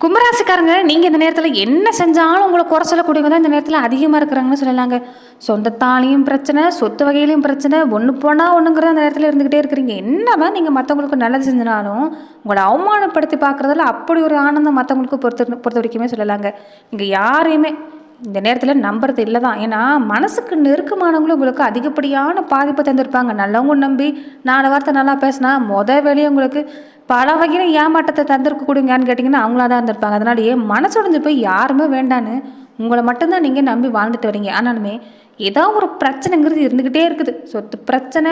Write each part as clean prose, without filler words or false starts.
கும்பராசிக்காரங்க, நீங்க இந்த நேரத்துல என்ன செஞ்சாலும் உங்கள குறை சொல்லக்கூடியவங்க தான் இந்த நேரத்துல அதிகமா இருக்கிறாங்கன்னு சொல்லலாங்க. சொந்தத்தாலயும் பிரச்சனை, சொத்து வகையிலயும் பிரச்சனை, ஒண்ணு போனா ஒண்ணுங்கிற அந்த நேரத்துல இருந்துகிட்டே இருக்கிறீங்க. என்னதான் நீங்க மத்தவங்களுக்கு நல்லது செஞ்சனாலும், உங்கள அவமானப்படுத்தி பார்க்குறதுல அப்படி ஒரு ஆனந்தம் மத்தவங்களுக்கு பொறுத்த வரைக்குமே சொல்லலாங்க. நீங்க யாரையுமே இந்த நேரத்துல நம்புறது இல்ல தான். ஏன்னா, மனசுக்கு நெருக்கமானவங்களும் உங்களுக்கு அதிகப்படியான பாதிப்ப தந்திருப்பாங்க. நல்லவங்க நம்பி 4 வார்த்தை நல்லா பேசினா, வேலையே உங்களுக்கு பல வகையில ஏமாற்றத்த தந்திருக்கக்கூடியவங்கன்னு கேட்டிங்கன்னா, அவங்களா தான் இருந்திருப்பாங்க. அதனாலேயே மனசு உடைஞ்சு போய் யாருமே வேண்டான்னு உங்கள மட்டும் தான் நீங்க நம்பி வாழ்ந்துட்டு வரீங்க. ஆனாலுமே ஏதாவது ஒரு பிரச்சனைங்கிறது இருந்துக்கிட்டே இருக்குது. சொத்து பிரச்சனை,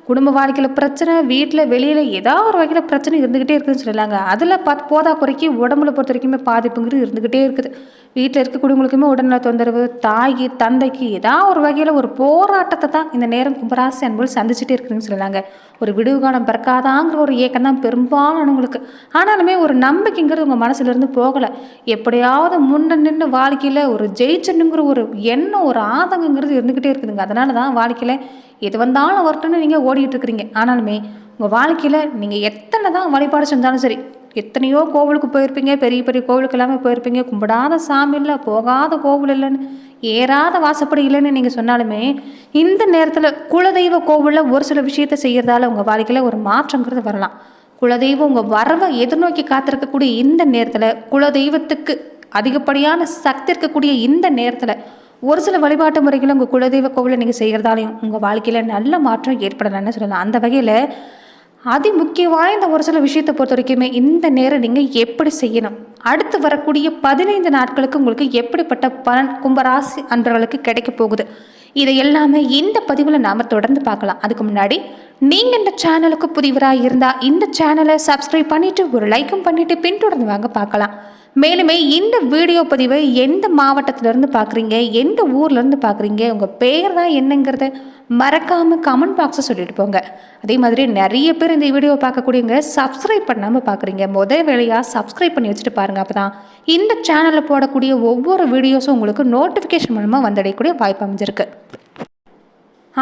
குடும்ப வாழ்க்கையில பிரச்சனை, வீட்ல வெளியில ஏதாவது ஒரு வகையில பிரச்சனை இருந்துக்கிட்டே இருக்குதுன்னு சொல்லலாங்க. அதில் போதா குறைக்கி உடம்புல பொறுத்த வரைக்குமே பாதிப்புங்கிறது இருந்துக்கிட்டே இருக்குது. வீட்டில் இருக்கக்கூடியவங்களுக்குமே உடல்நல தொந்தரவு, தாய் தந்தைக்கு ஏதாவது ஒரு வகையில் ஒரு போராட்டத்தை தான் இந்த நேரம் கும்பராசி அன்புகள் சந்திச்சுட்டே இருக்குதுன்னு சொல்லலாங்க. ஒரு விடுவு காலம் பிறக்காதாங்கிற ஒரு ஏக்கம் தான் பெரும்பாலானவங்களுக்கு. ஆனாலுமே ஒரு நம்பிக்கைங்கிறது உங்கள் மனசுலேருந்து போகலை. எப்படியாவது முன்ன நின்று வாழ்க்கையில் ஒரு ஜெயிச்சனுங்கிற ஒரு எண்ணம், ஒரு ஆதங்கங்கிறது இருந்துக்கிட்டே இருக்குதுங்க. அதனால தான் வாழ்க்கையில் எது வந்தாலும் வரட்டுன்னு நீங்கள் ஓடிட்டு இருக்கிறீங்க. ஆனாலுமே உங்கள் வாழ்க்கையில் நீங்கள் எத்தனை தான் வழிபாடு செஞ்சாலும் சரி, எத்தனையோ கோவிலுக்கு போயிருப்பீங்க, பெரிய பெரிய கோவிலுக்கு எல்லாமே போயிருப்பீங்க, கும்பிடாத சாமி இல்லை, போகாத கோவில் இல்லைன்னு, ஏறாத வாசப்படி இல்லைன்னு நீங்கள் சொன்னாலுமே, இந்த நேரத்தில் குலதெய்வ கோவிலில் ஒரு சில விஷயத்தை செய்கிறதால உங்கள் வாழ்க்கையில் ஒரு மாற்றங்கிறது வரலாம். குலதெய்வம் உங்கள் வரவை எதிர்நோக்கி காத்திருக்கக்கூடிய இந்த நேரத்தில், குலதெய்வத்துக்கு அதிகப்படியான சக்தி இருக்கக்கூடிய இந்த நேரத்தில் ஒரு சில வழிபாட்டு முறைகளை உங்கள் குலதெய்வ கோவிலை நீங்கள் செய்கிறதாலையும் உங்கள் வாழ்க்கையில் நல்ல மாற்றம் ஏற்படலாம்னு சொல்லலாம். அந்த வகையில் முக்கிய வாய்ந்த ஒரு சில விஷயத்தை பொறுத்த வரைக்குமே இந்த நேரம் நீங்கள் எப்படி செய்யணும், அடுத்து வரக்கூடிய 15 நாட்களுக்கு உங்களுக்கு எப்படிப்பட்ட பலன் கும்பராசி அன்பர்களுக்கு கிடைக்க போகுது, இதை எல்லாமே இந்த பதிவில் நாம் தொடர்ந்து பார்க்கலாம். அதுக்கு முன்னாடி நீங்கள் இந்த சேனலுக்கு புதிவராக இருந்தால் இந்த சேனலை சப்ஸ்கிரைப் பண்ணிவிட்டு ஒரு லைக்கும் பண்ணிவிட்டு பின்தொடர்ந்து வாங்க பார்க்கலாம். மேலுமே இந்த வீடியோ பதிவை எந்த மாவட்டத்திலேருந்து பார்க்குறீங்க, எந்த ஊர்லேருந்து பார்க்குறீங்க, உங்கள் பேர் தான் என்னங்கிறத மறக்காமல் கமெண்ட் பாக்ஸை சொல்லிட்டு போங்க. அதே மாதிரி நிறைய பேர் இந்த வீடியோ பார்க்கக்கூடியவங்க சப்ஸ்கிரைப் பண்ணாமல் பார்க்குறீங்க. வேலையாக சப்ஸ்கிரைப் பண்ணி வச்சுட்டு பாருங்கள். அப்போ தான் இந்த சேனலில் போடக்கூடிய ஒவ்வொரு வீடியோஸும் உங்களுக்கு நோட்டிஃபிகேஷன் மூலமாக வந்தடையக்கூடிய வாய்ப்பு அமைஞ்சிருக்கு.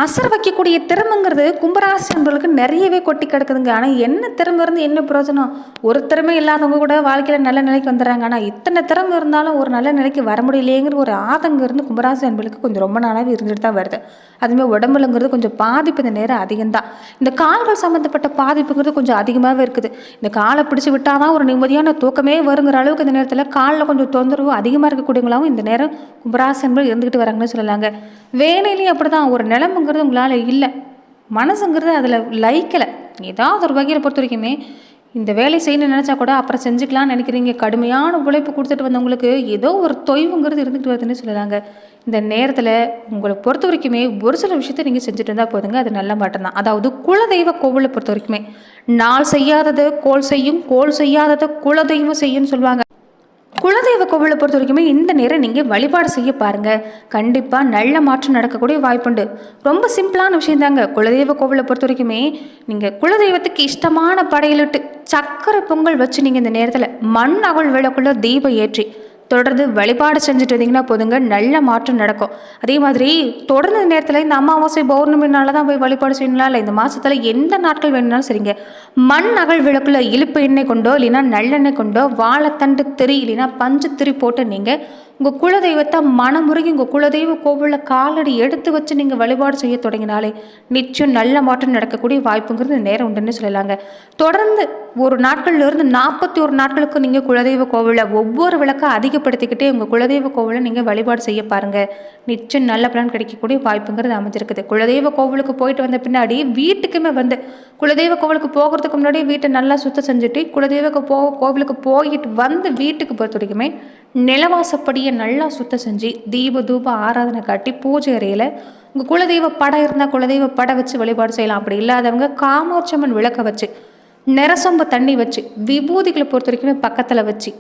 அசர் வைக்கக்கூடிய திறமைங்கிறது கும்பராசி நண்பர்களுக்கு நிறையவே கொட்டி கிடக்குதுங்க. ஆனால் என்ன திறமை இருந்து என்ன பிரயோஜனம்? ஒரு திறமை இல்லாதவங்க கூட வாழ்க்கையில் நல்ல நிலைக்கு வந்துடுறாங்க. ஆனால் இத்தனை திறமை இருந்தாலும் ஒரு நல்ல நிலைக்கு வர முடியலையேங்கிற ஒரு ஆதங்கம் இருந்து கும்பராசி நண்பர்களுக்கு கொஞ்சம் ரொம்ப நாளாகவே இருந்துட்டு தான் வருது. அதுமாதிரி உடம்புலங்கிறது கொஞ்சம் பாதிப்பு இந்த நேரம் அதிகம்தான். இந்த கால்கள் சம்மந்தப்பட்ட பாதிப்புங்கிறது கொஞ்சம் அதிகமாகவே இருக்குது. இந்த காலை பிடிச்சி விட்டால் தான் ஒரு நிம்மதியான தூக்கமே வருங்கிற அளவுக்கு இந்த நேரத்தில் காலில் கொஞ்சம் தொந்தரவு அதிகமாக இருக்கக்கூடியவங்களாகவும் இந்த நேரம் கும்பராசி நண்பர்கள் இருந்துக்கிட்டு வராங்கன்னு சொல்லலாங்க. வேலையிலையும் அப்படி தான் ஒரு நிலமுங்கிறது உங்களால் இல்லை, மனசுங்கிறது அதில் லைக்கலை. ஏதாவது ஒரு வகையில் பொறுத்த வரைக்குமே இந்த வேலை செய்யணும்னு நினச்சா கூட அப்புறம் செஞ்சுக்கலாம்னு நினைக்கிறீங்க. கடுமையான உழைப்பு கொடுத்துட்டு வந்தவங்களுக்கு ஏதோ ஒரு தொய்வுங்கிறது இருந்துகிட்டு வருதுன்னு சொல்லலாங்க. இந்த நேரத்தில் உங்களை பொறுத்த வரைக்குமே ஒரு சில விஷயத்தை நீங்கள் செஞ்சுட்டு இருந்தால் போதுங்க, அது நல்ல மாட்டம் தான். அதாவது குலதெய்வ கோவிலை பொறுத்த வரைக்குமே நாள் செய்யாதது கோல் செய்யும், கோல் செய்யாததை குலதெய்வம் செய்யும்னு சொல்லுவாங்க. குலதெய்வ கோவிலை பொறுத்த வரைக்குமே இந்த நேரம் நீங்கள் வழிபாடு செய்ய பாருங்கள், கண்டிப்பாக நல்ல மாற்றம் நடக்கக்கூடிய வாய்ப்புண்டு. ரொம்ப சிம்பிளான விஷயம் தாங்க. குலதெய்வ கோவிலை பொறுத்த வரைக்குமே நீங்கள் குலதெய்வத்துக்கு இஷ்டமான படையலிட்டு சக்கரை பொங்கல் வச்சு நீங்கள் இந்த நேரத்தில் மண் அகல் விளக்குள்ள தீபம் ஏற்றி தொடர்ந்து வழிபாடு செஞ்சுட்டு வந்தீங்கன்னா போதுங்க, நல்ல மாற்றம் நடக்கும். அதே மாதிரி தொடர்ந்து இந்த நேரத்தில் இந்த அமாவாசை பௌர்ணமினால தான் போய் வழிபாடு செய்யணும்னா இல்லை, இந்த மாதத்தில் எந்த நாட்கள் வேணும்னாலும் சரிங்க, மண் அகல் விளக்குல இழுப்பு எண்ணெய் கொண்டோ இல்லைன்னா நல்லெண்ணெய் கொண்டோ வாழைத்தண்டு திரி இல்லைன்னா பஞ்சு திரி போட்டு நீங்கள் உங்கள் குலதெய்வத்தை மனமுருகி உங்கள் குலதெய்வ கோவிலில் காலடி எடுத்து வச்சு நீங்கள் வழிபாடு செய்ய தொடங்கினாலே நிச்சயம் நல்ல மாற்றம் நடக்கக்கூடிய வாய்ப்புங்கிறது நேரம் உண்டுன்னு சொல்லலாங்க. தொடர்ந்து ஒரு நாட்கள்லேருந்து 41 நாட்களுக்கு நீங்கள் குலதெய்வ கோவிலில் ஒவ்வொரு விளக்கை அதிகப்படுத்திக்கிட்டே உங்கள் குலதெய்வ கோவிலை நீங்கள் வழிபாடு செய்ய பாருங்கள், நிச்சயம் நல்ல பலன் கிடைக்கக்கூடிய வாய்ப்புங்கிறது அமைஞ்சிருக்குது. குலதெய்வ கோவிலுக்கு போயிட்டு வந்த பின்னாடி வீட்டுக்குமே வந்து குலதெய்வ கோவிலுக்கு போகிறதுக்கு முன்னாடி வீட்டை நல்லா சுத்தம் செஞ்சுட்டு குலதெய்வ கோவிலுக்கு போயிட்டு வந்து வீட்டுக்கு பொறுத்த வரைக்குமே நிலவாசப்படியை நல்லா சுத்தம் செஞ்சு தீப தூப ஆராதனை காட்டி பூஜை அறையில் உங்கள் குலதெய்வ படம் இருந்தால் குலதெய்வ படம் வச்சு வழிபாடு செய்யலாம். அப்படி இல்லாதவங்க காமாட்சம்மன் விளக்க வச்சு நிறசொம்ப தண்ணி வச்சு விபூதிகளை பொறுத்த வரைக்குமே பக்கத்தில் வச்சு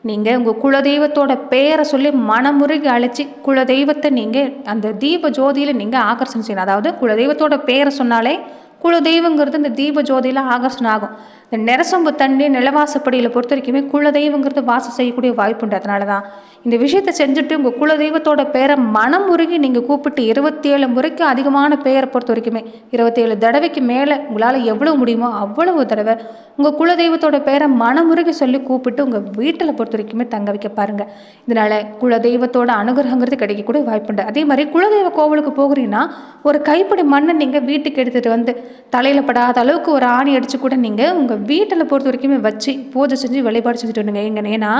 நீங்கள் உங்கள் குலதெய்வத்தோட பேரை சொல்லி மனமுருகி அழைச்சி குலதெய்வத்தை நீங்கள் அந்த தீப ஜோதியில் நீங்கள் ஆகர்ஷணம் செய்யணும். அதாவது குலதெய்வத்தோட பேரை சொன்னாலே குலதெய்வங்கிறது இந்த தீப ஜோதியில் ஆகர்ஷணம் ஆகும். இந்த நெரசொம்பு தண்ணி நிலவாசப்படியில் பொறுத்த வரைக்குமே குலதெய்வங்கிறது வாசம் செய்யக்கூடிய வாய்ப்புண்டு. அதனால தான் இந்த விஷயத்தை செஞ்சுட்டு உங்கள் குலதெய்வத்தோட பேரை மனம் உருகி நீங்கள் கூப்பிட்டு 27 முறைக்கு அதிகமான பேரை பொறுத்த வரைக்குமே 27 தடவைக்கு மேலே உங்களால் எவ்வளோ முடியுமோ அவ்வளவு தடவை உங்கள் குலதெய்வத்தோட பேரை மனமுருகி சொல்லி கூப்பிட்டு உங்கள் வீட்டில் பொறுத்த வரைக்குமே தங்க வைக்க பாருங்கள். இதனால் குலதெய்வத்தோட அனுகிரகங்கிறது கிடைக்கக்கூடிய வாய்ப்புண்டு. அதே மாதிரி குலதெய்வ கோவிலுக்கு போகிறீங்கன்னா ஒரு கைப்பிடி மண்ணை நீங்கள் வீட்டுக்கு எடுத்துகிட்டு வந்து தலையில் படாத அளவுக்கு ஒரு ஆணி அடித்து கூட நீங்கள் உங்கள் வீட்டில் பொறுத்த வரைக்குமே வச்சு பூஜை செஞ்சு வழிபாடு செஞ்சுட்டு வந்துங்க. ஏன்னா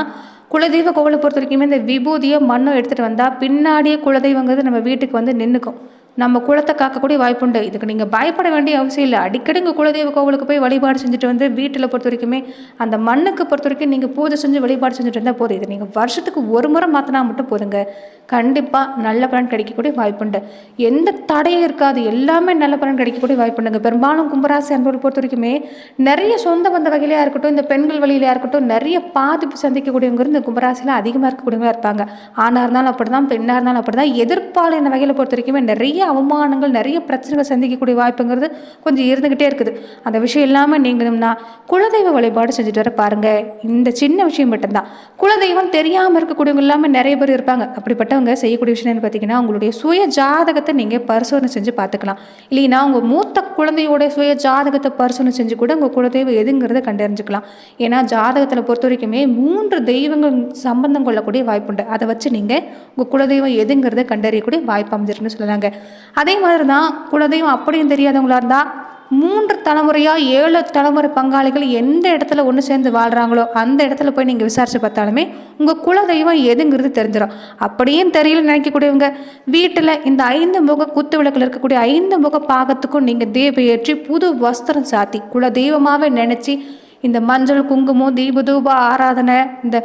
குலதெய்வ கோவிலை பொறுத்த வரைக்குமே இந்த விபூதியை மண்ணும் எடுத்துகிட்டு வந்தால் பின்னாடியே குலதெய்வங்கிறது நம்ம வீட்டுக்கு வந்து நின்றுக்கும். நம்ம குலத்தை காக்கக்கூடிய வாய்ப்புண்டு. இதுக்கு நீங்கள் பயப்பட வேண்டிய அவசியம் இல்லை. அடிக்கடி உங்கள் குலதெய்வ கோவிலுக்கு போய் வழிபாடு செஞ்சுட்டு வந்து வீட்டில் பொறுத்த வரைக்குமே அந்த மண்ணுக்கு பொறுத்த வரைக்கும் நீங்கள் பூஜை செஞ்சு வழிபாடு செஞ்சுட்டு இருந்தால் போதும். இது நீங்கள் வருஷத்துக்கு ஒரு முறை மாற்றினா மட்டும் போதுங்க. கண்டிப்பாக நல்ல பலன் கிடைக்கக்கூடிய வாய்ப்புண்டு. எந்த தடையும் இருக்காது. எல்லாமே நல்ல பலன் கிடைக்கக்கூடிய வாய்ப்புண்டுங்க. பெரும்பாலும் கும்பராசி அன்பர்கள் பொறுத்த வரைக்குமே நிறைய சொந்த பந்த வகையிலையாக இருக்கட்டும், இந்த பெண்கள் வழியிலையாக இருக்கட்டும், நிறைய பாதிப்பு சந்திக்கக்கூடியவங்க இந்த கும்பராசியில் அதிகமாக இருக்கக்கூடியவங்க இருப்பாங்க. ஆணாக இருந்தாலும் அப்படி தான், பெண்ணாக இருந்தாலும் அப்படி தான். எதிர்ப்பாளர் வகையில் பொறுத்த வரைக்குமே நிறைய அவமானங்கள், நிறைய பிரச்சனைகள் சந்திக்கக்கூடிய வாய்ப்புங்கிறது கொஞ்சம் இருந்துகிட்டே இருக்குது. அந்த விஷயம் இல்லாமல் நீங்களும்னா குலதெய்வ வழிபாடு செஞ்சுட்டு வர பாருங்க. இந்த சின்ன விஷயம் மட்டும்தான். குலதெய்வம் தெரியாமல் இருக்கக்கூடியவங்க எல்லாமே நிறைய பேர் இருப்பாங்க. அப்படிப்பட்டவங்க செய்யக்கூடிய விஷயம் பார்த்தீங்கன்னா உங்களுடைய சுய ஜாதகத்தை நீங்கள் பரிசோதனை செஞ்சு பார்த்துக்கலாம். இல்லைன்னா உங்கள் மூத்த குழந்தையோட சுய ஜாதகத்தை பரிசோதனை செஞ்சு கூட உங்கள் குலதெய்வம் எதுங்கிறத கண்டறிஞ்சுக்கலாம். ஏன்னா ஜாதகத்தில் பொறுத்த வரைக்குமே 3 தெய்வங்கள் சம்பந்தம் கொள்ளக்கூடிய வாய்ப்புண்டு. அதை வச்சு நீங்கள் உங்கள் குலதெய்வம் எதுங்கிறத கண்டறியக்கூடிய வாய்ப்பு அமைஞ்சிருக்குன்னு சொல்லலாங்க. அதே மாதிரி தான் குலதெய்வம் அப்படியும் தெரியாதவங்களா இருந்தால் 3 தலைமுறையாக 7 தலைமுறை பங்காளிகள் எந்த இடத்துல ஒன்று சேர்ந்து வாழ்கிறாங்களோ அந்த இடத்துல போய் நீங்கள் விசாரித்து பார்த்தாலுமே உங்கள் குலதெய்வம் எதுங்கிறது தெரிஞ்சிடும். அப்படியும் தெரியல நினைக்கக்கூடியவங்க வீட்டில் இந்த 5 முக குத்து விளக்கில் இருக்கக்கூடிய 5 முக பாகத்துக்கும் நீங்கள் தீபம் ஏற்றி புது வஸ்திரம் சாத்தி குலதெய்வமாகவே நினச்சி இந்த மஞ்சள் குங்குமம் தீபதூப ஆராதனை இந்த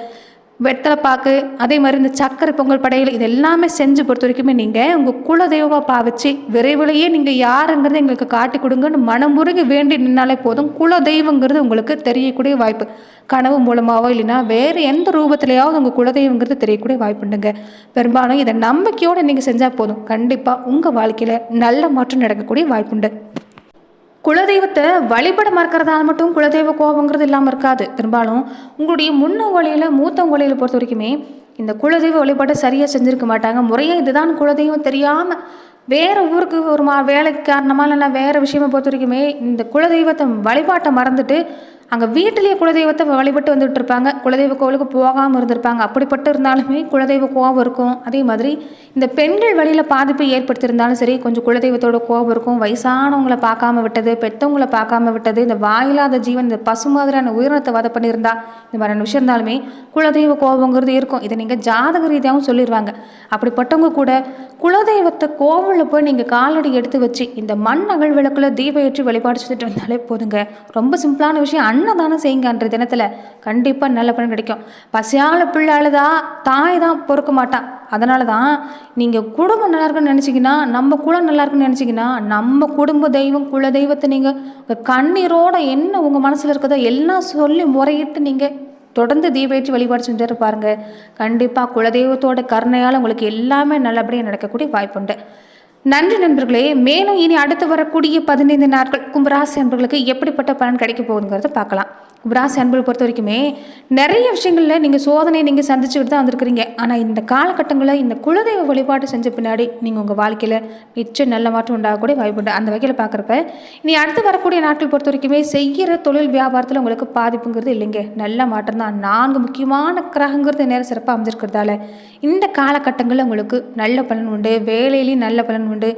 வெத்தலை பாக்கு அதே மாதிரி இந்த சக்கரை பொங்கல் படையல் இது எல்லாமே செஞ்சு பொறுத்த வரைக்குமே நீங்கள் உங்கள் குலதெய்வமாக பாவிச்சு விரைவிலேயே நீங்கள் யாருங்கிறது எங்களுக்கு காட்டி கொடுங்கன்னு மனமுருகி வேண்டி நின்னாலே போதும். குலதெய்வங்கிறது உங்களுக்கு தெரியக்கூடிய வாய்ப்பு கனவு மூலமாகவோ இல்லைன்னா வேறு எந்த ரூபத்திலேயாவது உங்கள் குலதெய்வங்கிறது தெரியக்கூடிய வாய்ப்புண்டுங்க. பெரும்பாலும் இதை நம்பிக்கையோடு நீங்கள் செஞ்சால் போதும். கண்டிப்பாக உங்கள் வாழ்க்கையில் நல்ல மாற்றம் நடக்கக்கூடிய வாய்ப்புண்டு. குலதெய்வத்தை வழிபட மறக்கிறதால மட்டும் குலதெய்வ கோபங்கிறது இல்லாமல் இருக்காது. பெரும்பாலும் உங்களுடைய முன்னோங்களியில் மூத்தவங்களில் பொறுத்த வரைக்குமே இந்த குலதெய்வ வழிபாட்டை சரியாக செஞ்சுருக்க மாட்டாங்க. முறையாக இதுதான் குலதெய்வம் தெரியாமல் வேறு ஊருக்கு ஒரு வேலைக்கு காரணமாக இல்லைன்னா வேறு விஷயமா பொறுத்த வரைக்குமே இந்த குலதெய்வத்தை வழிபாட்டை மறந்துட்டு அங்கே வீட்டிலேயே குலதெய்வத்தை வழிபட்டு வந்துட்டு இருப்பாங்க. குலதெய்வ கோவிலுக்கு போகாமல் இருந்திருப்பாங்க. அப்படிப்பட்டு இருந்தாலுமே குலதெய்வ கோபம் இருக்கும். அதே மாதிரி இந்த பெண்கள் வழியில் பாதிப்பு ஏற்படுத்தியிருந்தாலும் சரி கொஞ்சம் குலதெய்வத்தோட கோபம் இருக்கும். வயசானவங்களை பார்க்காம விட்டது, பெற்றவங்களை பார்க்காம விட்டது, இந்த வாயில்லாத ஜீவன் இந்த பசு மாதிரியான உயிரினத்தை வதை பண்ணியிருந்தா இந்த மாதிரியான விஷயம் இருந்தாலுமே குலதெய்வ கோபங்கிறது இருக்கும். இதை நீங்கள் ஜாதக ரீதியாகவும் சொல்லிடுவாங்க. அப்படிப்பட்டவங்க கூட குலதெய்வத்தை கோவிலில் போய் நீங்கள் காலடி எடுத்து வச்சு இந்த மண் அகல் விளக்குல தீபம் ஏற்றி வழிபாடு செஞ்சுட்டு வந்தாலே போதுங்க. ரொம்ப சிம்பிளான விஷயம். அன்னதானம் செய்யுங்க. அன்றைய தினத்தில் கண்டிப்பாக நல்ல பலன் கிடைக்கும். பசியால் பிள்ளை அழுதா தாய் தான் பொறுக்க மாட்டான். அதனால தான் நீங்கள் குடும்பம் நல்லா இருக்குன்னு நினச்சிங்கன்னா நம்ம குலம் நல்லா இருக்குன்னு நினச்சிங்கன்னா நம்ம குடும்ப தெய்வம் குல தெய்வத்தை நீங்கள் கண்ணீரோட என்ன உங்கள் மனசில் இருக்கிறதோ எல்லாம் சொல்லி முறையிட்டு நீங்கள் தொடர்ந்து தீபேற்றி வழிபாடு செஞ்சுட்டு பாருங்கள். கண்டிப்பாக குலதெய்வத்தோட கருணையால் உங்களுக்கு எல்லாமே நல்லபடியாக நடக்கக்கூடிய வாய்ப்புண்டு. நன்றி நண்பர்களே. மேலும் இனி அடுத்து வரக்கூடிய 15 நாட்கள் கும்பராசி அன்பர்களுக்கு எப்படிப்பட்ட பலன் கிடைக்க போகுதுங்கிறத பார்க்கலாம். கும்பராசி அன்பர்கள் பொறுத்த வரைக்குமே நிறைய விஷயங்களில் நீங்கள் சோதனையை நீங்கள் சந்திச்சுக்கிட்டு தான் வந்திருக்கிறீங்க. ஆனால் இந்த காலகட்டங்களில் இந்த குலதெய்வ வழிபாடு செஞ்ச பின்னாடி நீங்கள் உங்கள் வாழ்க்கையில் நிச்சயம் நல்ல மாற்றம் உண்டாகக்கூடிய வாய்ப்புண்டு. அந்த வகையில் பார்க்குறப்ப இனி அடுத்து வரக்கூடிய நாட்கள் பொறுத்த வரைக்குமே செய்கிற தொழில் வியாபாரத்தில் உங்களுக்கு பாதிப்புங்கிறது இல்லைங்க. நல்ல மாற்றம் தான். 4 முக்கியமான கிரகங்கிறது நேரம் சிறப்பாக அமைஞ்சிருக்கிறதால இந்த காலகட்டங்களில் உங்களுக்கு நல்ல பலன் உண்டு. வேலையிலையும் நல்ல பலன் உண்டு.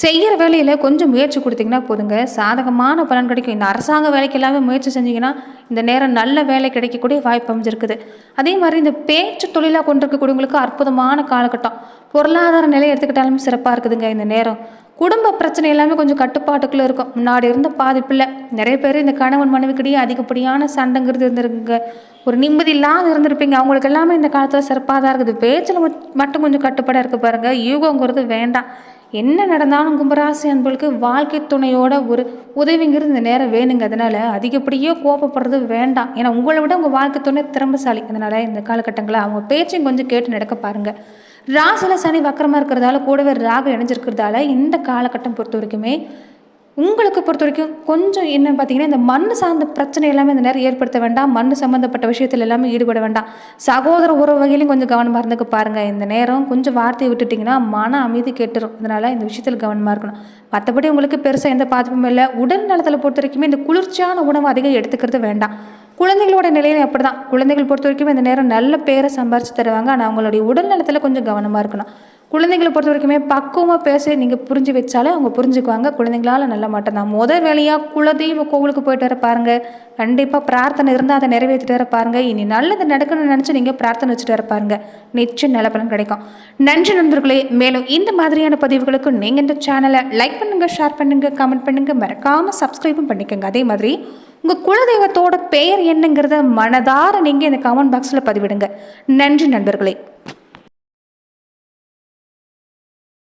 செய்கிற வேலையில் கொஞ்சம் முயற்சி கொடுத்தீங்கன்னா போதுங்க, சாதகமான பலன் கிடைக்கும். இந்த அரசாங்க வேலைக்கு எல்லாமே முயற்சி செஞ்சீங்கன்னா இந்த நேரம் நல்ல வேலை கிடைக்கக்கூடிய வாய்ப்பு அமைஞ்சிருக்குது. அதே மாதிரி இந்த பேச்சு தொழிலாக கொண்டிருக்கக்கூடியவங்களுக்கு அற்புதமான காலகட்டம். பொருளாதார நிலை எடுத்துக்கிட்டாலுமே சிறப்பாக இருக்குதுங்க. இந்த நேரம் குடும்ப பிரச்சனை எல்லாமே கொஞ்சம் கட்டுப்பாட்டுக்குள்ளே இருக்கும். முன்னாடி இருந்த பாதிப்பில்லை. நிறைய பேர் இந்த கணவன் மனைவிக்கிடையே அதிகப்படியான சண்டைங்கிறது இருந்திருக்குங்க. ஒரு நிம்மதி இல்லாத இருந்திருப்பீங்க. அவங்களுக்கு எல்லாமே இந்த காலத்தில் சிறப்பாக தான் இருக்குது. பேச்சில் மட்டும் கொஞ்சம் கட்டுப்பாடாக இருக்க பாருங்கள். யூகங்கிறது வேண்டாம். என்ன நடந்தாலும் கும்பராசி அன்பர்களுக்கு வாழ்க்கை துணையோட ஒரு உதவிங்கிறது இந்த நேரம் வேணுங்க. அதனால் அதிகப்படியே கோபப்படுறது வேண்டாம். ஏன்னா உங்களை விட உங்கள் வாழ்க்கை துணை திறமைசாலி. அதனால் இந்த காலகட்டங்களில் அவங்க பேச்சையும் கொஞ்சம் கேட்டு நடக்க பாருங்கள். ராசியில் சனி வக்கரமாக இருக்கிறதால கூடவே ராகு இணைஞ்சிருக்கிறதால இந்த காலகட்டம் பொறுத்த வரைக்குமே உங்களுக்கு பொறுத்த வரைக்கும் கொஞ்சம் என்ன பார்த்தீங்கன்னா, இந்த மண் சார்ந்த பிரச்சனை எல்லாமே இந்த நேரம் ஏற்படுத்த வேண்டாம். மண் சம்மந்தப்பட்ட விஷயத்துல எல்லாமே ஈடுபட வேண்டாம். சகோதர உறவு வகையிலும் கொஞ்சம் கவனமா இருந்துக்க பாருங்க. இந்த நேரம் கொஞ்சம் வார்த்தையை விட்டுட்டிங்கன்னா, மன அமைதி கெட்டுரும். அதனால இந்த விஷயத்துல கவனமா இருக்கணும். மத்தபடி உங்களுக்கு பெருசா எந்த பாதிப்பும் இல்ல. உடல் நலத்தில பொறுத்த வரைக்குமே இந்த குளிர்ச்சியான உணவு அதிகம் எடுத்துக்கிறது வேண்டாம். குழந்தைகளோட நிலையிலும் அப்படிதான். குழந்தைகள் பொறுத்த வரைக்கும் இந்த நேரம் நல்ல பேரை சம்பாரிச்சு தருவாங்க. ஆனா அவங்களுடைய உடல் நலத்தில கொஞ்சம் கவனமா இருக்கணும். குழந்தைகள பொறுத்த வரைக்குமே பக்குவமா பேசி நீங்க புரிஞ்சு வச்சாலே அவங்க புரிஞ்சுக்குவாங்க. குழந்தைங்களால நல்ல மாற்றம் தான். வேலையா குலதெய்வ கோவிலுக்கு போயிட்டு வர பாருங்க. கண்டிப்பா பிரார்த்தனை இருந்தா அத நிறைவேத்திட்டு வர பாருங்க. இனி நல்லது நடக்கணும்னு நெனச்சு நீங்க பிரார்த்தனை வச்சுட்டு வர பாருங்க. நிச்சயம் நல்ல பலன் கிடைக்கும். நன்றி நண்பர்களே. மேலும் இந்த மாதிரியான பதிவுகளுக்கு நீங்க இந்த சேனலை லைக் பண்ணுங்க, ஷேர் பண்ணுங்க, கமெண்ட் பண்ணுங்க. மறக்காம சப்ஸ்கிரைபும் பண்ணிக்கோங்க. அதே மாதிரி உங்க குலதெய்வத்தோட பெயர் என்னங்கிறத மனதார நீங்க இந்த கமெண்ட் பாக்ஸ்ல பதிவிடுங்க. நன்றி நண்பர்களே.